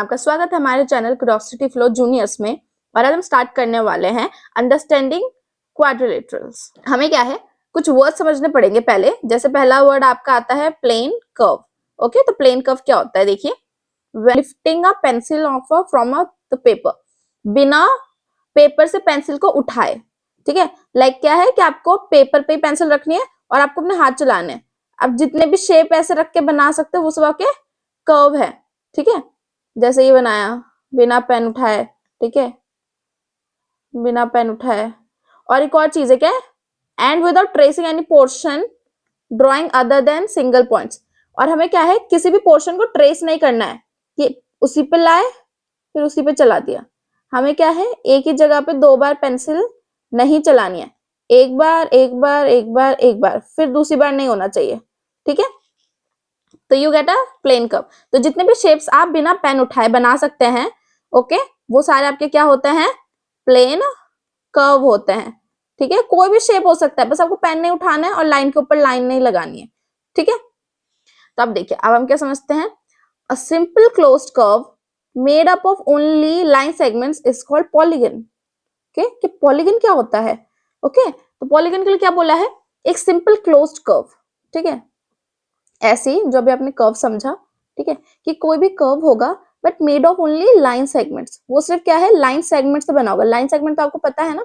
आपका स्वागत है हमारे चैनल क्यूरोसिटी फ्लो जूनियर्स में। और आज हम स्टार्ट करने वाले हैं अंडरस्टैंडिंग क्वाड्रिलेटरल्स। हमें क्या है, कुछ वर्ड समझने पड़ेंगे पहले। जैसे पहला वर्ड आपका आता है प्लेन कर्व। ओके, तो प्लेन कर्व क्या होता है, देखिए, lifting a pencil of from the paper, बिना पेपर से पेंसिल को उठाए। ठीक है, लाइक क्या है कि आपको पेपर पे पेंसिल रखनी है और आपको अपने हाथ चलाने हैं। आप जितने भी शेप ऐसे रख के बना सकते हो वो सब आपके कर्व है। ठीक है, जैसे ये बनाया बिना पेन उठाए। ठीक है, बिना पेन उठाए। और एक और चीज है क्या, and without tracing any portion drawing other than single points. और हमें क्या है, किसी भी पोर्शन को ट्रेस नहीं करना है कि उसी पे लाए फिर उसी पे चला दिया। हमें क्या है, एक ही जगह पे दो बार पेंसिल नहीं चलानी है, एक बार एक बार एक बार एक बार, फिर दूसरी बार नहीं होना चाहिए। ठीक है, तो you get a plane curve. तो जितने भी शेप्स आप बिना पेन उठाए बना सकते हैं, ओके, वो सारे आपके क्या होते हैं, प्लेन कर्व होते हैं। ठीक है, कोई भी शेप हो सकता है, बस आपको पेन नहीं उठाना है और लाइन के ऊपर लाइन नहीं लगानी है। ठीक है, तो अब देखिए, अब हम क्या समझते हैं, a simple closed curve made up of only line segments is called polygon. Okay, कि पॉलीगन क्या होता है। ओके, तो पॉलीगन के लिए क्या बोला है, एक सिंपल क्लोज्ड कर्व। ठीक है, ऐसे ही जो अभी आपने कर्व समझा, ठीक है, कि कोई भी कर्व होगा but made of only line segments, वो सिर्फ क्या है, लाइन सेगमेंट से बना होगा। लाइन सेगमेंट तो आपको पता है ना,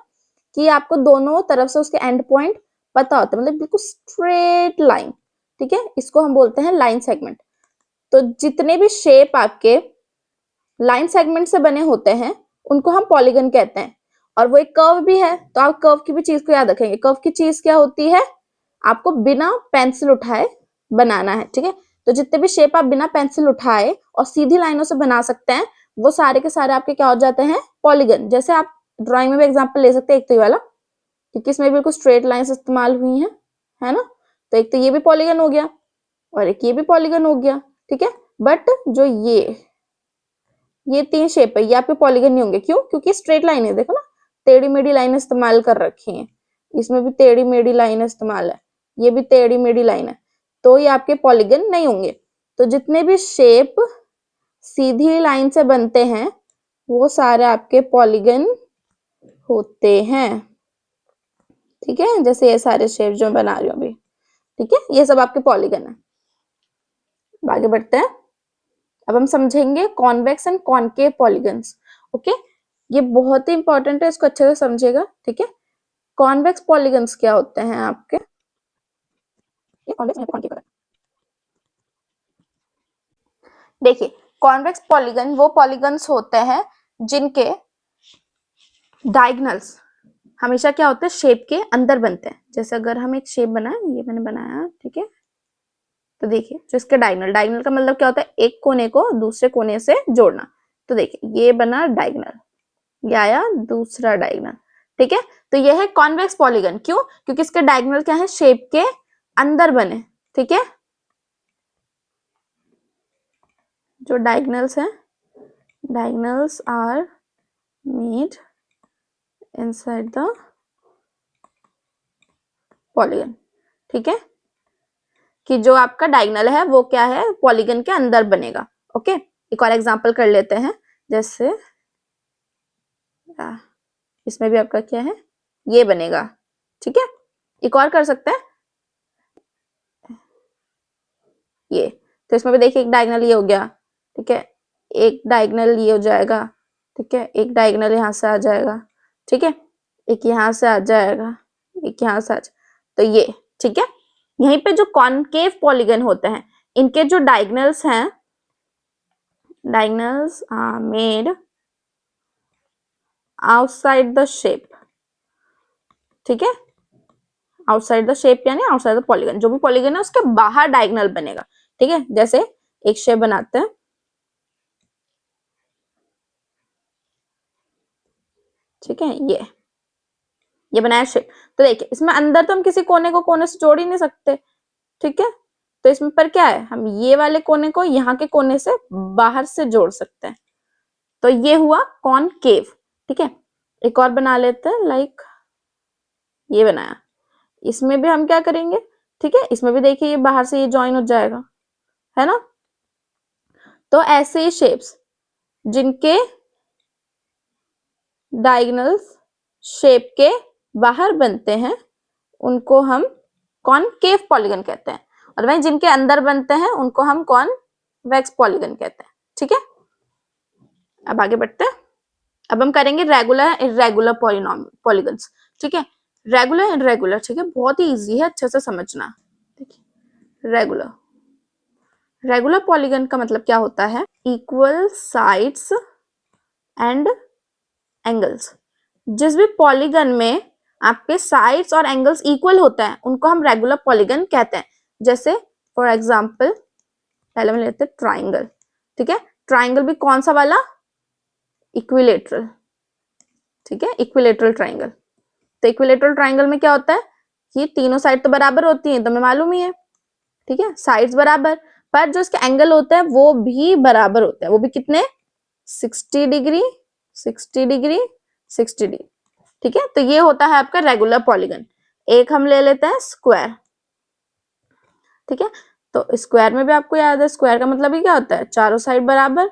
कि आपको दोनों तरफ से उसके एंड पॉइंट पता होता है, मतलब बिल्कुल स्ट्रेट लाइन। ठीक है, इसको हम बोलते हैं लाइन सेगमेंट। तो जितने भी शेप आपके लाइन सेगमेंट से बने होते हैं उनको हम पॉलीगन कहते हैं। और वो एक कर्व भी है, तो आप कर्व की भी चीज को याद रखेंगे। कर्व की चीज क्या होती है, आपको बिना पेंसिल उठाए बनाना है। ठीक है, तो जितने भी शेप आप बिना पेंसिल उठाए और सीधी लाइनों से बना सकते हैं, वो सारे के सारे आपके क्या हो जाते हैं, पॉलीगन। जैसे आप ड्राइंग में भी एग्जांपल ले सकते हैं, एक तो ये वाला, क्योंकि इसमें बिल्कुल स्ट्रेट लाइंस इस्तेमाल हुई हैं, है ना। तो एक तो ये भी पॉलीगन हो गया और एक ये भी पॉलीगन हो गया। ठीक है, बट जो ये तीन शेप है, ये आपके पॉलीगन नहीं होंगे। क्यों, क्योंकि स्ट्रेट लाइन है, देखो ना, टेढ़ी मेढ़ी लाइन इस्तेमाल कर रखी है। इसमें भी टेढ़ी मेढ़ी लाइन इस्तेमाल है, ये भी टेढ़ी मेढ़ी लाइन है, तो ये आपके पॉलीगन नहीं होंगे। तो जितने भी शेप सीधी लाइन से बनते हैं वो सारे आपके पॉलीगन होते हैं। ठीक है, जैसे ये सारे शेप जो बना रही हूँ अभी, ठीक है, ये सब आपके पॉलीगन है। आगे बढ़ते हैं, अब हम समझेंगे convex and concave polygons. Okay, ये बहुत ही इंपॉर्टेंट है, इसको अच्छे से समझिएगा। ठीक है, कॉन्वेक्स पॉलीगन्स क्या होते हैं आपके, ये कॉन्वेक्स और कॉनकेव। देखिए, कॉन्वेक्स पॉलीगन वो पॉलीगन्स होते हैं जिनके डायगोनल्स हमेशा क्या होते हैं, शेप के अंदर बनते हैं। जैसे अगर हम एक शेप बनाए, ये मैंने बनाया, ठीक है, तो देखिए, जो इसके डायगोनल, डायगोनल का मतलब क्या होता है, एक कोने को दूसरे कोने से जोड़ना। तो देखिए, ये बना डायगोनल, ये आया दूसरा डायगोनल। ठीक है, तो ये है कॉन्वेक्स पॉलीगन। क्यों, क्योंकि इसके डायगोनल क्या है, शेप के अंदर बने। ठीक है, जो डायगोनल्स हैं, diagonals are made inside the polygon. ठीक है, कि जो आपका डायगोनल है वो क्या है, पॉलीगन के अंदर बनेगा। ओके, एक और एग्जांपल कर लेते हैं। जैसे इसमें भी आपका क्या है, ये बनेगा। ठीक है, एक और कर सकते हैं, ये, तो इसमें भी देखिए एक डायगोनल ये हो गया। ठीक है, एक डायगोनल ये हो जाएगा। ठीक है, एक डायगोनल यहाँ से आ जाएगा। ठीक है, एक यहाँ से आ जाएगा, एक यहाँ से आ जाएगा, तो ये। ठीक है, यहीं पे जो कॉनकेव पॉलीगन होते हैं, इनके जो डायगोनल्स हैं, diagonals are made outside the shape. ठीक है, आउटसाइड द शेप यानी आउटसाइड द पॉलीगन, जो भी पॉलीगन है उसके बाहर डायगोनल बनेगा। ठीक है, जैसे एक शेप बनाते हैं, ठीक है, ये बनाया शेप। तो देखिए, इसमें अंदर तो हम किसी कोने को कोने से जोड़ ही नहीं सकते। ठीक है, तो इसमें पर क्या है, हम ये वाले कोने को यहाँ के कोने से बाहर से जोड़ सकते हैं। तो ये हुआ कॉनकेव। ठीक है, एक और बना लेते हैं, लाइक ये बनाया, इसमें भी हम क्या करेंगे, ठीक है, इसमें भी देखिए ये बाहर से ये ज्वाइन हो जाएगा, है ना। तो ऐसे ही शेप्स जिनके डायगोनल्स शेप के बाहर बनते हैं उनको हम कॉनकेव पॉलीगन कहते हैं, और वहीं जिनके अंदर बनते हैं उनको हम कॉन्वेक्स पॉलीगन कहते हैं। ठीक है, अब आगे बढ़ते हैं। अब हम करेंगे रेगुलर इर्रेगुलर पॉलीगन्स। ठीक है, रेगुलर इर्रेगुलर, ठीक है, बहुत ही इजी है, अच्छे से समझना। देखिए रेगुलर, रेगुलर पॉलीगन का मतलब क्या होता है, इक्वल साइड्स एंड एंगल्स। जिस भी पॉलीगन में आपके साइड्स और एंगल्स इक्वल होते हैं उनको हम रेगुलर पॉलीगन कहते हैं। जैसे फॉर एग्जांपल पहले हम लेते हैं ट्राइंगल। ठीक है, ट्राइंगल भी कौन सा वाला, इक्विलेटरल। ठीक है, इक्विलेटरल ट्राइंगल। तो इक्विलेटरल ट्राइंगल में क्या होता है कि तीनों साइड तो बराबर होती हैं, तो हमें मालूम ही है। ठीक है, साइड्स बराबर, पर जो इसके एंगल होते हैं वो भी बराबर होते हैं। वो भी कितने, 60 डिग्री 60 डिग्री 60 डिग्री। ठीक है, तो ये होता है आपका रेगुलर पॉलीगन। एक हम ले लेते हैं स्क्वायर। ठीक है, तो स्क्वायर में भी आपको याद है, स्क्वायर का मतलब ही क्या होता है, चारों साइड बराबर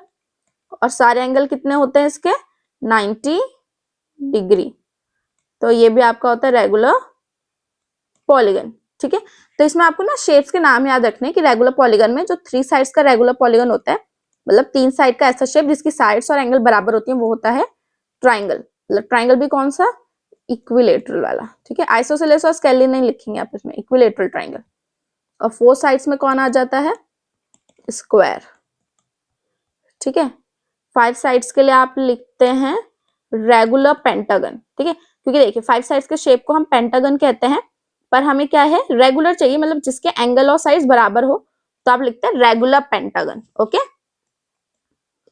और सारे एंगल कितने होते हैं इसके, 90 डिग्री। तो ये भी आपका होता है रेगुलर पॉलीगन। ठीक है, तो इसमें आपको ना शेप्स के नाम याद रखने कि रेगुलर पॉलीगन में जो 3 साइड्स का रेगुलर पॉलीगन होता है, मतलब 3 साइड का ऐसा शेप जिसकी साइड्स और एंगल बराबर होती हैं, वो होता है ट्राइंगल। मतलब ट्राइंगल भी कौन सा, इक्विलेटरल वाला। ठीक है, आइसोसेलेस और स्केलिन नहीं लिखेंगे आप इसमें, इक्विलेटरल ट्राइंगल। और 4 साइड्स में कौन आ जाता है, स्क्वायर। ठीक है, 5 साइड्स के लिए आप लिखते हैं रेगुलर पेंटागन। ठीक है, क्योंकि देखिए 5 साइड्स के शेप को हम पेंटागन कहते हैं, पर हमें क्या है, रेगुलर चाहिए, मतलब जिसके एंगल और साइड्स बराबर हो, तो आप लिखते हैं regular pentagon. Okay,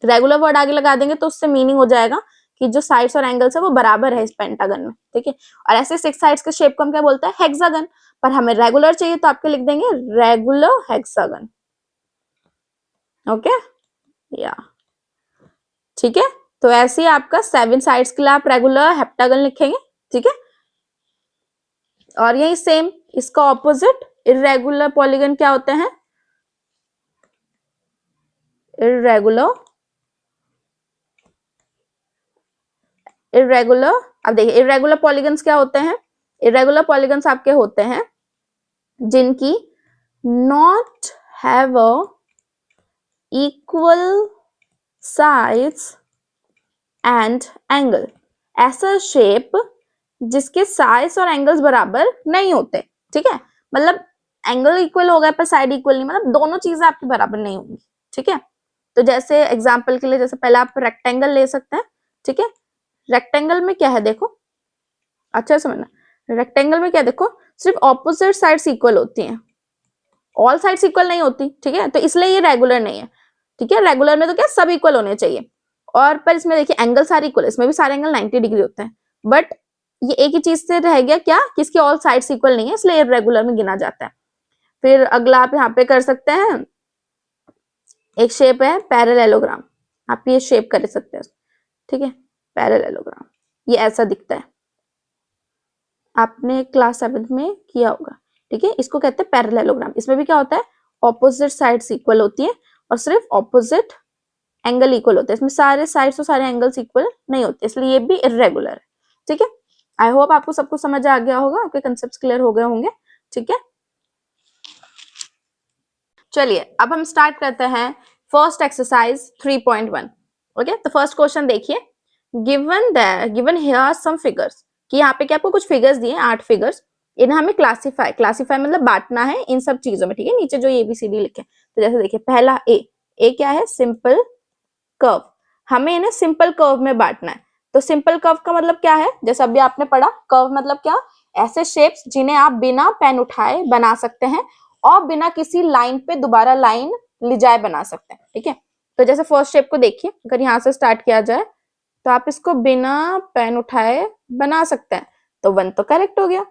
regular word आगे लगा देंगे तो उससे मीनिंग हो जाएगा कि जो साइड्स और एंगल्स है वो बराबर है इस पेंटागन में। ठीक है, और ऐसे 6 साइड्स के शेप को हम क्या बोलते हैं, हेक्सागन। पर हमें रेगुलर चाहिए तो आपके लिख देंगे रेगुलर हेक्सागन। ओके, या ठीक है, तो ऐसे ही आपका 7 साइड्स के लिए आप रेगुलर हेप्टागन लिखेंगे। ठीक है, और यही सेम इसका ऑपोजिट इर्रेगुलर पॉलीगन क्या होते हैं, इर्रेगुलर इर्रेगुलर। अब देखिए इर्रेगुलर पॉलीगन्स क्या होते हैं, इर्रेगुलर पॉलीगन्स आपके होते हैं जिनकी not have a equal sides and angle. ऐसा शेप जिसके साइड्स और एंगल्स बराबर नहीं होते। ठीक है, मतलब एंगल इक्वल होगा पर साइड इक्वल नहीं, मतलब दोनों चीजें आपकी बराबर नहीं होंगी। ठीक है, तो जैसे एग्जांपल के लिए जैसे पहले आप रेक्टेंगल ले सकते हैं। ठीक है, रेक्टेंगल में क्या है देखो, अच्छा समझना, रेक्टेंगल में क्या देखो, सिर्फ ऑपोजिट साइड्स इक्वल होती हैं, ऑल साइड्स इक्वल नहीं होती। ठीक है, तो इसलिए ये रेगुलर नहीं है। ठीक है, रेगुलर में तो क्या सब इक्वल होने चाहिए, और पर इसमें देखिए एंगल सारे इक्वल है, इसमें भी सारे एंगल 90 डिग्री होते हैं, बट ये एक ही चीज से रह गया क्या, किसकी ऑल साइड्स इक्वल नहीं है, इसलिए रेगुलर में गिना जाता है। फिर अगला आप यहाँ पे कर सकते हैं, एक शेप है पैरेललोग्राम, आप ये शेप कर सकते हैं। ठीक है, पैरेललोग्राम ये ऐसा दिखता है, आपने क्लास 7 में किया होगा। ठीक है, इसको कहते हैं पैरेललोग्राम। इसमें भी क्या होता है, ऑपोजिट साइड्स इक्वल होती है और सिर्फ ऑपोजिट एंगल इक्वल होते हैं, इसमें सारे साइड्स और सारे एंगल्स इक्वल नहीं होते, इसलिए ये भी इर्रेगुलर है। ठीक है, आई होप आपको सब कुछ समझ आ गया होगा, आपके कंसेप्ट क्लियर हो गए होंगे। ठीक है, चलिए अब हम स्टार्ट करते हैं फर्स्ट एक्सरसाइज 3.1। ओके, तो फर्स्ट क्वेश्चन देखिए, गिवन हियर सम फिगर्स, कि यहाँ पे क्या आपको कुछ फिगर्स दिए, 8 फिगर्स, इन्हें हमें क्लासीफाई मतलब बांटना है इन सब चीजों में। ठीक है, नीचे जो ABCD लिखे, तो जैसे देखिए पहला ए क्या है, सिंपल कर्व, हमें इन्हें सिंपल कर्व में बांटना है। तो सिंपल कर्व का मतलब क्या है, जैसे अभी आपने पढ़ा, कर्व मतलब क्या, ऐसे शेप्स जिन्हें आप बिना पेन उठाए बना सकते हैं और बिना किसी लाइन पे दोबारा लाइन ले जाए बना सकते हैं। ठीक है, तो जैसे फर्स्ट शेप को देखिए, अगर यहाँ से स्टार्ट किया जाए तो आप इसको बिना पेन उठाए बना सकते हैं, तो 1 तो करेक्ट हो गया।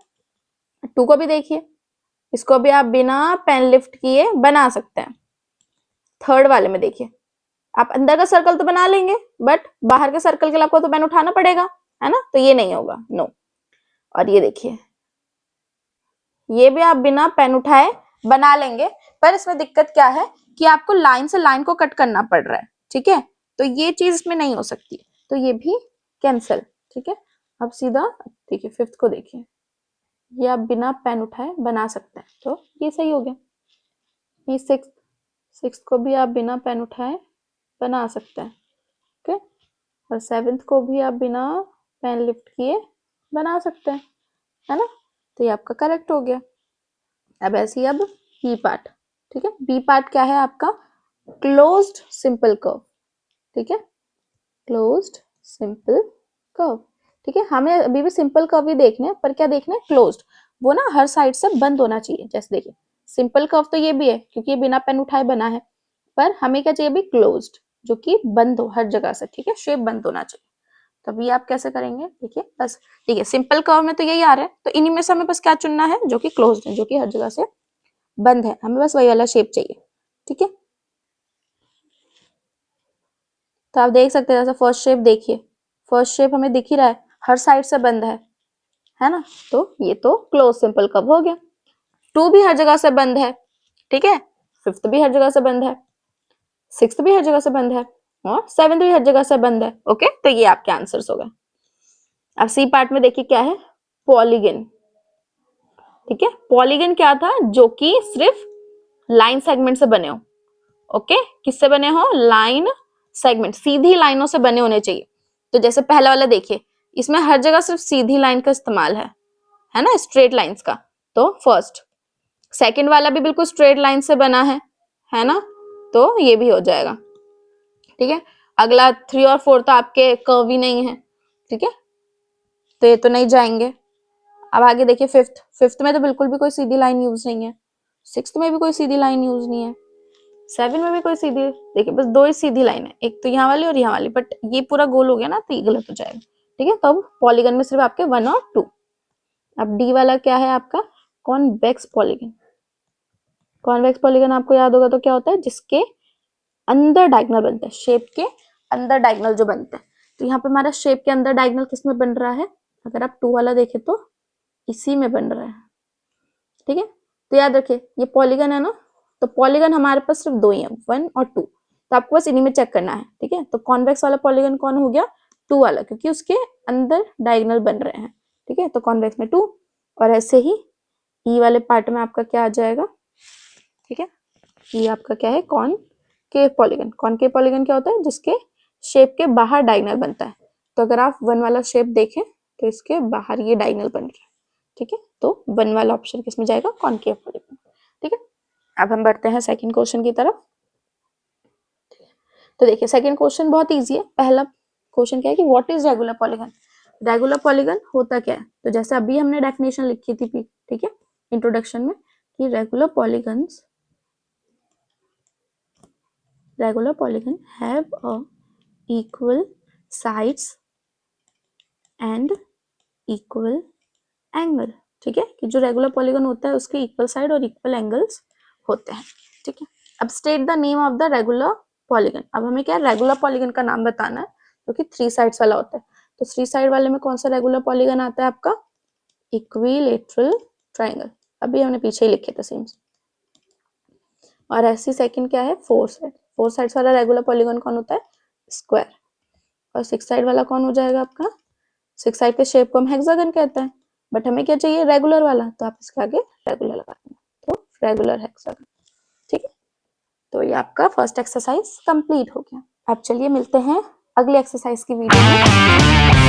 2 को भी देखिए, इसको भी आप बिना पेन लिफ्ट किए बना सकते हैं। थर्ड वाले में देखिए, आप अंदर का सर्कल तो बना लेंगे, बट बाहर के सर्कल के लिए आपको तो पेन उठाना पड़ेगा, है ना, तो ये नहीं होगा, नो। और ये देखिए, ये भी आप बिना पेन उठाए बना लेंगे, पर इसमें दिक्कत क्या है कि आपको लाइन से लाइन को कट करना पड़ रहा है। ठीक है, तो ये चीज इसमें नहीं हो सकती, तो ये भी कैंसिल। ठीक है, अब सीधा देखिए फिफ्थ को देखिए, ये आप बिना पेन उठाए बना सकते हैं, तो ये सही हो गया। ये सिक्स को भी आप बिना पेन उठाए बना सकते हैं। ओके, और सेवेंथ को भी आप बिना पेन लिफ्ट किए बना सकते हैं, है ना। तो ये आपका करेक्ट हो गया। अब ऐसे ही अब बी पार्ट। ठीक है, बी पार्ट क्या है आपका, क्लोज्ड सिंपल कर्व। ठीक है, क्लोज्ड सिंपल कर्व। ठीक है, हमें अभी भी सिंपल कर्व ही देखने हैं, पर क्या देखना है, क्लोज्ड, वो ना हर साइड से बंद होना चाहिए। जैसे देखिए सिंपल कर्व तो ये भी है क्योंकि ये बिना पेन उठाए बना है, पर हमें क्या चाहिए अभी, क्लोज्ड, जो कि बंद हो हर जगह से। ठीक है, शेप बंद होना चाहिए। तो अभी आप कैसे करेंगे, देखिए बस, ठीक है, सिंपल कर्व में तो यही आ रहा है, तो इन्हीं में से हमें बस क्या चुनना है, जो कि क्लोज्ड है, जो कि हर जगह से बंद है, हमें बस वही वाला शेप चाहिए। ठीक है, तो आप देख सकते हैं, जैसे फर्स्ट शेप देखिए, फर्स्ट शेप हमें दिख ही रहा है, हर साइड से बंद है ना, तो ये तो क्लोज सिंपल कर्व हो गया। टू भी हर जगह से बंद है, ठीक है, फिफ्थ भी हर जगह से बंद है, सिक्स्थ भी हर जगह से बंद है, और सेवेंथ भी हर जगह से बंद है। ओके, तो ये आपके आंसर्स हो गए। अब सी पार्ट में देखिए क्या है, पॉलीगन। ठीक है, पॉलीगन क्या था, जो कि सिर्फ लाइन सेगमेंट से बने हो। ओके, किससे बने हो, लाइन सेगमेंट, सीधी लाइनों से बने होने चाहिए। तो जैसे पहला वाला देखिए, इसमें हर जगह सिर्फ सीधी लाइन का इस्तेमाल है ना, स्ट्रेट लाइंस का। तो फर्स्ट, सेकंड वाला भी बिल्कुल स्ट्रेट लाइन से बना है ना, तो ये भी हो जाएगा। ठीक है, अगला थ्री और फोर तो आपके कर्व ही नहीं है। ठीक है, तो ये तो नहीं जाएंगे। अब आगे देखिए फिफ्थ, फिफ्थ में तो बिल्कुल भी कोई सीधी लाइन यूज नहीं है, सिक्स्थ में भी कोई सीधी लाइन यूज नहीं है, सेवन में भी कोई सीधी, देखिए बस दो ही सीधी लाइन है, एक तो यहाँ वाली और यहाँ वाली, बट ये पूरा गोल हो गया ना, तो ये गलत हो जाएगा। ठीक है, तो अब पॉलीगन में सिर्फ आपके वन और टू। अब डी वाला क्या है आपका, कॉन्वेक्स पॉलीगन। कॉन्वेक्स पॉलीगन आपको याद होगा तो क्या होता है, जिसके अंदर डायगोनल बनते हैं, शेप के अंदर डायगोनल जो बनते हैं। तो यहाँ पे हमारा शेप के अंदर डायगोनल किस में बन रहा है, अगर आप टू वाला देखें तो इसी में बन रहा है। ठीक है, तो याद रखिए ये पॉलीगन है ना, तो पॉलीगन हमारे पास सिर्फ दो ही है, वन और टू, तो आपको बस इन्हीं में चेक करना है। ठीक है, तो कॉन्वेक्स वाला पॉलीगन कौन हो गया, टू वाला, क्योंकि उसके अंदर डायगोनल बन रहे हैं। ठीक है, तो कॉन्वेक्स में टू, और ऐसे ही ई वाले पार्ट में आपका क्या आ जाएगा। ठीक है, ये आपका क्या है, कॉनकेव पॉलीगन। कॉनकेव पॉलीगन क्या होता है, जिसके शेप के बाहर डायगोनल बनता है। तो अगर आप वन वाला शेप देखें तो इसके बाहर ये डायगोनल बन रहा है। ठीक है, तो वन वाला ऑप्शन किस में जाएगा, कॉनकेव पॉलीगन। ठीक है, अब हम बढ़ते हैं सेकंड क्वेश्चन की तरफ। तो देखिए सेकंड क्वेश्चन बहुत इजी है। पहला क्वेश्चन क्या है कि what is regular polygon. Regular polygon होता क्या है, तो जैसे अभी हमने डेफिनेशन लिखी थी, ठीक है, इंट्रोडक्शन में, कि regular polygon have a equal sides and equal angle. ठीक है, कि जो रेगुलर पॉलीगन होता है उसके इक्वल साइड और इक्वल एंगल्स होते हैं। ठीक है, अब state the name of the regular polygon. अब हमें क्या रेगुलर पॉलीगन का नाम बताना है, जो कि थ्री साइड्स वाला होता है। तो थ्री साइड वाले में कौन सा रेगुलर पॉलीगन आता है आपका, इक्विलेटरल ट्राइंगल। अभी हमने पीछे ही लिखे थे सेम। और ऐसी सेकंड क्या है, फोर साइड। फोर साइड्स वाला रेगुलर पॉलीगन कौन होता है, स्क्वायर। और सिक्स साइड वाला कौन हो जाएगा आपका, सिक्स साइड के शेप को हम हेक्सागन कहते हैं, बट हमें क्या चाहिए, रेगुलर वाला, तो आप इसके आगे रेगुलर लगा देंगे, तो रेगुलर हेक्सागन। ठीक है, तो ये आपका फर्स्ट एक्सरसाइज कंप्लीट हो गया। अब चलिए मिलते हैं अगले एक्सरसाइज की वीडियो में।